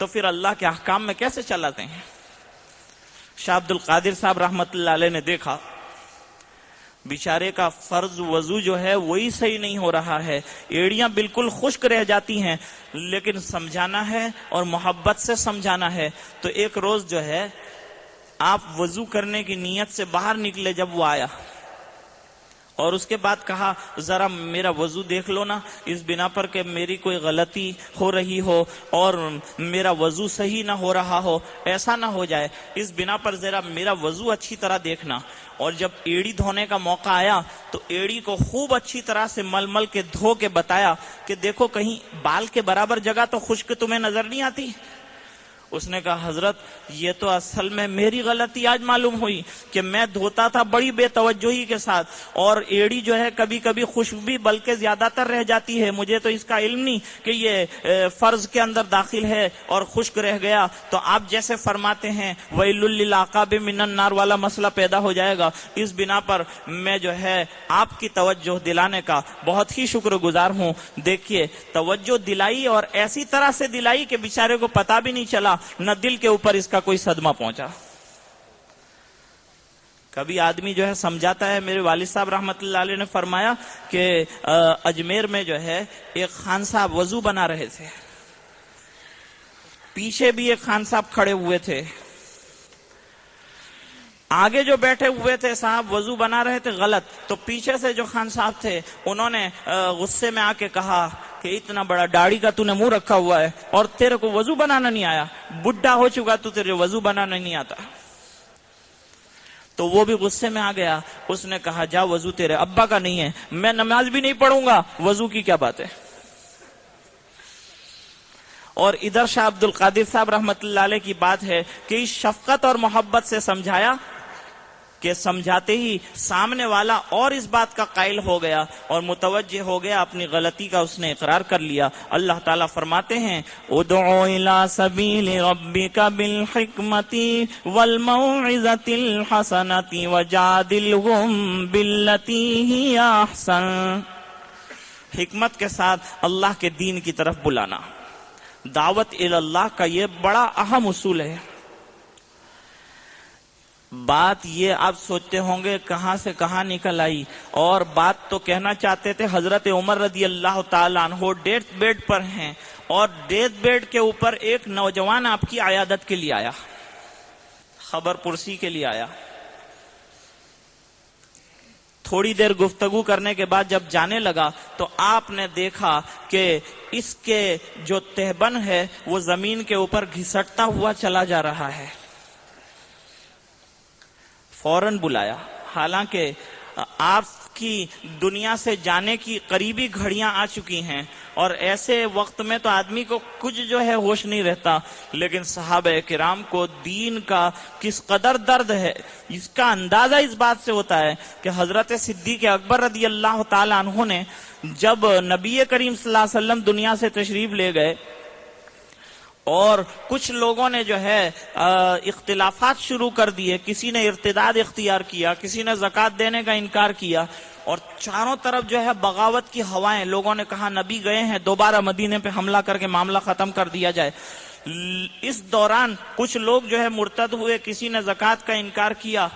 تو پھر اللہ کے احکام میں کیسے چلاتے ہیں؟ شاہ عبد القادر صاحب رحمت اللہ علیہ نے دیکھا بیچارے کا فرض وضو جو ہے وہی صحیح نہیں ہو رہا ہے، ایڑیاں بالکل خشک رہ جاتی ہیں، لیکن سمجھانا ہے اور محبت سے سمجھانا ہے۔ تو ایک روز جو ہے آپ وضو کرنے کی نیت سے باہر نکلے، جب وہ آیا اور اس کے بعد کہا ذرا میرا وضو دیکھ لو نا، اس بنا پر کہ میری کوئی غلطی ہو رہی ہو اور میرا وضو صحیح نہ ہو رہا ہو، ایسا نہ ہو جائے، اس بنا پر ذرا میرا وضو اچھی طرح دیکھنا۔ اور جب ایڑی دھونے کا موقع آیا تو ایڑی کو خوب اچھی طرح سے مل مل کے دھو کے بتایا کہ دیکھو کہیں بال کے برابر جگہ تو خشک تمہیں نظر نہیں آتی؟ اس نے کہا حضرت یہ تو اصل میں میری غلطی آج معلوم ہوئی کہ میں دھوتا تھا بڑی بے توجہی کے ساتھ، اور ایڑی جو ہے کبھی کبھی خشک بھی بلکہ زیادہ تر رہ جاتی ہے، مجھے تو اس کا علم نہیں کہ یہ فرض کے اندر داخل ہے اور خشک رہ گیا تو آپ جیسے فرماتے ہیں ویل للعقاب من النار والا مسئلہ پیدا ہو جائے گا۔ اس بنا پر میں جو ہے آپ کی توجہ دلانے کا بہت ہی شکر گزار ہوں۔ دیکھیے توجہ دلائی اور ایسی طرح سے دلائی کہ بیچارے کو پتہ بھی نہیں چلا، نہ دل کے اوپر اس کا کوئی صدمہ پہنچا۔ کبھی آدمی جو ہے سمجھاتا ہے، میرے والد صاحب رحمت اللہ علیہ نے فرمایا کہ اجمیر میں جو ہے ایک خان صاحب وضو بنا رہے تھے، پیچھے بھی ایک خان صاحب کھڑے ہوئے تھے، آگے جو بیٹھے ہوئے تھے صاحب وضو بنا رہے تھے غلط، تو پیچھے سے جو خان صاحب تھے انہوں نے غصے میں آ کے کہا کہ اتنا بڑا داڑھی کا تو نے منہ رکھا ہوا ہے اور تیرے کو وضو بنانا نہیں آیا، بڈھا ہو چکا تو تیرے وضو بنانا نہیں آتا۔ تو وہ بھی غصے میں آ گیا، اس نے کہا جا وضو تیرے ابا کا نہیں ہے، میں نماز بھی نہیں پڑھوں گا، وضو کی کیا بات ہے۔ اور ادھر شاہ عبد القادر صاحب رحمت اللہ علیہ کی بات ہے کہ اس شفقت اور محبت سے سمجھایا کہ سمجھاتے ہی سامنے والا اور اس بات کا قائل ہو گیا اور متوجہ ہو گیا، اپنی غلطی کا اس نے اقرار کر لیا۔ اللہ تعالیٰ فرماتے ہیں ادعو الی سبیل ربک بالحکمت والموعظۃ الحسنۃ وجادلہم باللتی ہی احسن، حکمت کے ساتھ اللہ کے دین کی طرف بلانا۔ دعوت الی اللہ کا یہ بڑا اہم اصول ہے۔ بات یہ آپ سوچتے ہوں گے کہاں سے کہاں نکل آئی، اور بات تو کہنا چاہتے تھے حضرت عمر رضی اللہ تعالیٰ عنہ ڈیتھ بیڈ پر ہیں، اور ڈیتھ بیڈ کے اوپر ایک نوجوان آپ کی عیادت کے لیے آیا، خبر پرسی کے لیے آیا۔ تھوڑی دیر گفتگو کرنے کے بعد جب جانے لگا تو آپ نے دیکھا کہ اس کے جو تہبند ہے وہ زمین کے اوپر گھسٹتا ہوا چلا جا رہا ہے۔ فوراً بلایا، حالانکہ آپ کی دنیا سے جانے کی قریبی گھڑیاں آ چکی ہیں اور ایسے وقت میں تو آدمی کو کچھ جو ہے ہوش نہیں رہتا، لیکن صحابہ کرام کو دین کا کس قدر درد ہے اس کا اندازہ اس بات سے ہوتا ہے کہ حضرت صدیق اکبر رضی اللہ تعالی عنہ نے جب نبی کریم صلی اللہ علیہ وسلم دنیا سے تشریف لے گئے اور کچھ لوگوں نے جو ہے اختلافات شروع کر دیے، کسی نے ارتداد اختیار کیا، کسی نے زکوٰۃ دینے کا انکار کیا، اور چاروں طرف جو ہے بغاوت کی ہوائیں، لوگوں نے کہا نبی گئے ہیں دوبارہ مدینے پہ حملہ کر کے معاملہ ختم کر دیا جائے۔ اس دوران کچھ لوگ جو ہے مرتد ہوئے، کسی نے زکوٰۃ کا انکار کیا۔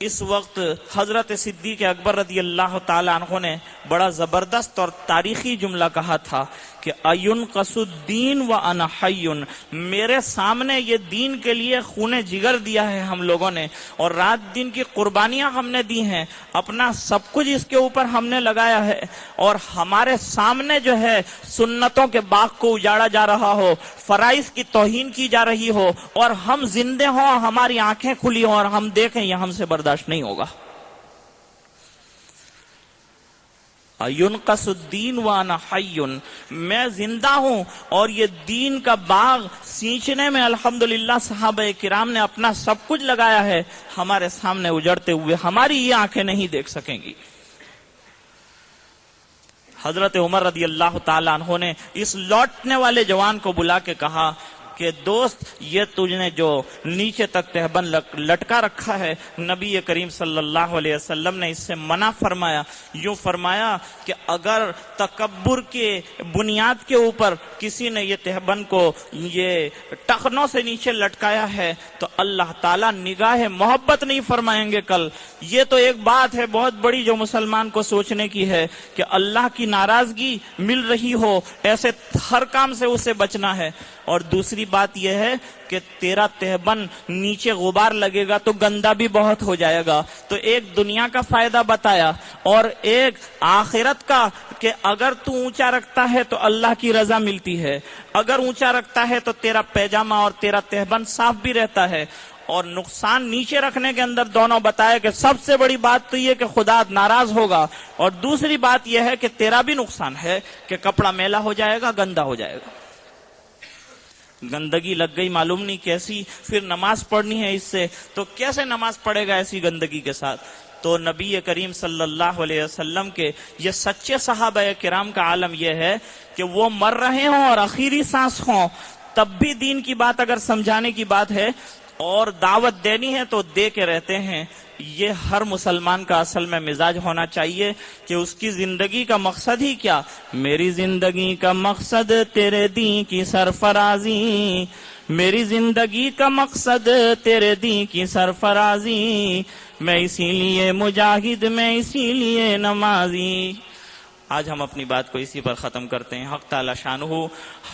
اس وقت حضرت صدیق اکبر رضی اللہ تعالی عنہ نے بڑا زبردست اور تاریخی جملہ کہا تھا کہ اَيُنْقَصُ الدِّينُ وَأَنَا حَيٌّ، میرے سامنے یہ دین کے لیے خون جگر دیا ہے ہم لوگوں نے، اور رات دن کی قربانیاں ہم نے دی ہیں، اپنا سب کچھ اس کے اوپر ہم نے لگایا ہے، اور ہمارے سامنے جو ہے سنتوں کے باغ کو اجاڑا جا رہا ہو، فرائض کی توہین کی جا رہی ہو، اور ہم زندے ہوں، ہماری آنکھیں کھلی ہوں اور ہم دیکھیں، یہ ہم سے برداشت نہیں ہوگا۔ ينقص الدین وانا حی، میں زندہ ہوں اور یہ دین کا باغ سینچنے میں الحمدللہ صحابہ کرام نے اپنا سب کچھ لگایا ہے، ہمارے سامنے اجڑتے ہوئے ہماری یہ آنکھیں نہیں دیکھ سکیں گی۔ حضرت عمر رضی اللہ تعالیٰ عنہ نے اس لوٹنے والے جوان کو بلا کے کہا کہ دوست یہ تجھ نے جو نیچے تک تہبند لٹکا رکھا ہے، نبی کریم صلی اللہ علیہ وسلم نے اس سے منع فرمایا. یوں فرمایا کہ اگر تکبر کے بنیاد کے اوپر کسی نے یہ تہبند کو یہ ٹخنوں سے نیچے لٹکایا ہے تو اللہ تعالیٰ نگاہ محبت نہیں فرمائیں گے کل. یہ تو ایک بات ہے بہت بڑی جو مسلمان کو سوچنے کی ہے کہ اللہ کی ناراضگی مل رہی ہو، ایسے ہر کام سے اسے بچنا ہے. اور دوسری بات یہ ہے کہ تیرا تہبند نیچے غبار لگے گا تو گندا بھی بہت ہو جائے گا. تو ایک دنیا کا فائدہ بتایا اور ایک آخرت کا کہ اگر تو اونچا رکھتا ہے تو اللہ کی رضا ملتی ہے، اگر اونچا رکھتا ہے تو تیرا پیجامہ اور تیرا تہبند صاف بھی رہتا ہے. اور نقصان نیچے رکھنے کے اندر دونوں بتایا کہ سب سے بڑی بات تو یہ کہ خدا ناراض ہوگا، اور دوسری بات یہ ہے کہ تیرا بھی نقصان ہے کہ کپڑا میلا ہو جائے گا، گندا ہو جائے گا. گندگی لگ گئی معلوم نہیں کیسی، پھر نماز پڑھنی ہے اس سے، تو کیسے نماز پڑھے گا ایسی گندگی کے ساتھ؟ تو نبی کریم صلی اللہ علیہ وسلم کے یہ سچے صحابہ کرام کا عالم یہ ہے کہ وہ مر رہے ہوں اور آخری سانس ہوں تب بھی دین کی بات اگر سمجھانے کی بات ہے اور دعوت دینی ہے تو دے کے رہتے ہیں. یہ ہر مسلمان کا اصل میں مزاج ہونا چاہیے کہ اس کی زندگی کا مقصد ہی کیا. میری زندگی کا مقصد تیرے دین کی سرفرازی، میری زندگی کا مقصد تیرے دین کی سرفرازی، میں اسی لیے مجاہد، میں اسی لیے نمازی. آج ہم اپنی بات کو اسی پر ختم کرتے ہیں. حق تعالی شانہ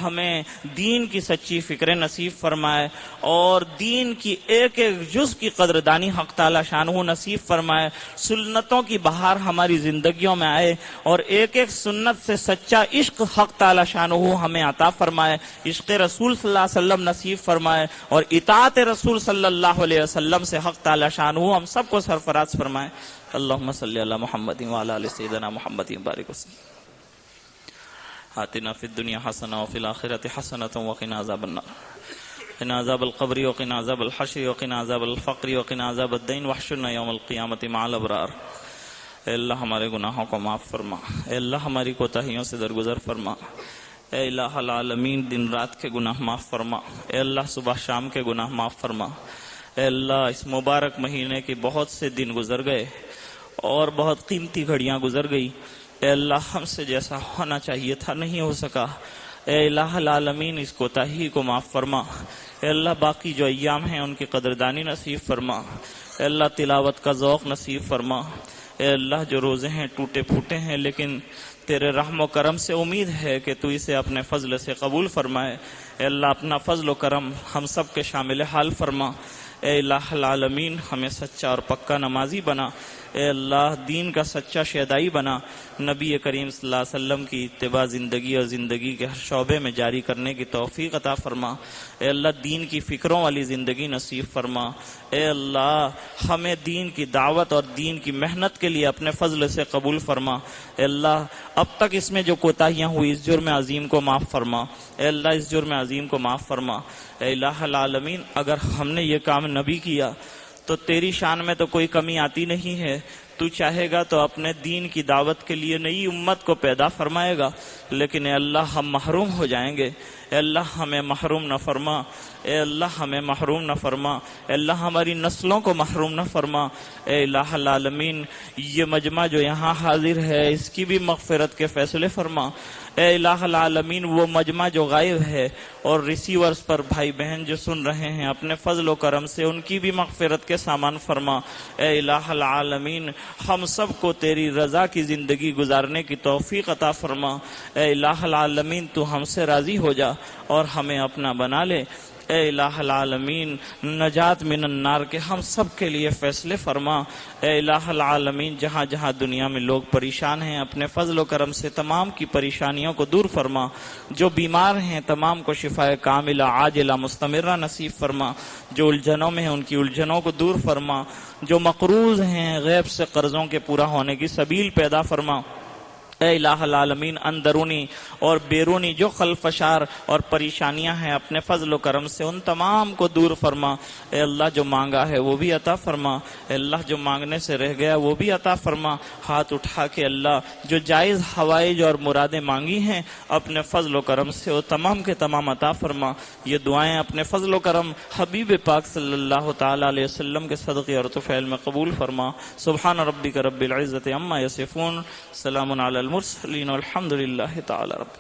ہمیں دین کی سچی فکر نصیب فرمائے اور دین کی ایک ایک جز کی قدردانی حق تعالی شانہ نصیب فرمائے. سنتوں کی بہار ہماری زندگیوں میں آئے اور ایک ایک سنت سے سچا عشق حق تعالی شانہ ہمیں عطا فرمائے. عشق رسول صلی اللہ علیہ وسلم نصیب فرمائے اور اطاعت رسول صلی اللہ علیہ وسلم سے حق تعالی شانہ ہم سب کو سرفراز فرمائے. اللہم صلی علی محمد وعلی آل سیدنا محمد بارک وسلم. آتنا فی الدنیا حسنہ وفی الآخرۃ حسنۃ وقنا عذاب النار. قنا عذاب القبر وقنا عذاب الحشر وقنا عذاب الفقر وقنا عذاب الدین واحشرنا یوم القیامۃ مع الابرار. اے اللہ ہمارے گناہوں کو معاف فرما، اے اللہ ہماری کوتاہیوں سے درگزر فرما، اے الہ العالمین دن رات کے گناہ معاف فرما، اے اللہ صبح شام کے گناہ معاف فرما. اے اللہ اس مبارک مہینے کے بہت سے دن گزر گئے اور بہت قیمتی گھڑیاں گزر گئی. اے اللہ ہم سے جیسا ہونا چاہیے تھا نہیں ہو سکا. اے الہ العالمین اس کوتاہی کو معاف فرما. اے اللہ باقی جو ایام ہیں ان کی قدردانی نصیب فرما. اے اللہ تلاوت کا ذوق نصیب فرما. اے اللہ جو روزے ہیں ٹوٹے پھوٹے ہیں لیکن تیرے رحم و کرم سے امید ہے کہ تو اسے اپنے فضل سے قبول فرمائے. اے اللہ اپنا فضل و کرم ہم سب کے شامل حال فرما. اے الہ العالمین ہمیں سچا اور پکا نمازی بنا. اے اللہ دین کا سچا شیدائی بنا. نبی کریم صلی اللہ علیہ وسلم کی اتباع زندگی اور زندگی کے ہر شعبے میں جاری کرنے کی توفیق عطا فرما. اے اللہ دین کی فکروں والی زندگی نصیب فرما. اے اللہ ہمیں دین کی دعوت اور دین کی محنت کے لیے اپنے فضل سے قبول فرما. اے اللہ اب تک اس میں جو کوتاہیاں ہوئی اس جرم عظیم کو معاف فرما. اے اللہ اس جرم عظیم کو معاف فرما. اے الہ العالمین اگر ہم نے یہ کام نبی کیا تو تیری شان میں تو کوئی کمی آتی نہیں ہے. تو چاہے گا تو اپنے دین کی دعوت کے لیے نئی امت کو پیدا فرمائے گا، لیکن اے اللہ ہم محروم ہو جائیں گے. اے اللہ ہمیں محروم نہ فرما. اے اللہ ہمیں محروم نہ فرما. اے اللہ ہماری نسلوں کو محروم نہ فرما. اے الہ العالمین یہ مجمع جو یہاں حاضر ہے اس کی بھی مغفرت کے فیصلے فرما. اے الہ العالمین وہ مجمع جو غائب ہے اور ریسیورز پر بھائی بہن جو سن رہے ہیں اپنے فضل و کرم سے ان کی بھی مغفرت کے سامان فرما. اے الہ العالمین ہم سب کو تیری رضا کی زندگی گزارنے کی توفیق عطا فرما. اے الہ العالمین تو ہم سے راضی ہو جا اور ہمیں اپنا بنا لے. اے الہ العالمین نجات من النار کے ہم سب کے لیے فیصلے فرما. اے الہ العالمین جہاں جہاں دنیا میں لوگ پریشان ہیں اپنے فضل و کرم سے تمام کی پریشانیوں کو دور فرما. جو بیمار ہیں تمام کو شفائے کاملہ عاجلہ مستمرہ نصیب فرما. جو الجھنوں میں ہیں ان کی الجھنوں کو دور فرما. جو مقروض ہیں غیب سے قرضوں کے پورا ہونے کی سبیل پیدا فرما. اے الہ العالمین اندرونی اور بیرونی جو خلفشار اور پریشانیاں ہیں اپنے فضل و کرم سے ان تمام کو دور فرما۔ اے اللہ جو مانگا ہے وہ بھی عطا فرما، اے اللہ جو مانگنے سے رہ گیا وہ بھی عطا فرما۔ ہاتھ اٹھا کے اللہ جو جائز حوائج اور مرادیں مانگی ہیں اپنے فضل و کرم سے وہ تمام کے تمام عطا فرما۔ یہ دعائیں اپنے فضل و کرم حبیب پاک صلی اللہ تعالی علیہ وسلم کے صدقے اور طفیل میں قبول فرما۔ سبحان ربک رب العزت عما یصفون، سلام علی المرسلین والحمد للہ تعالی رب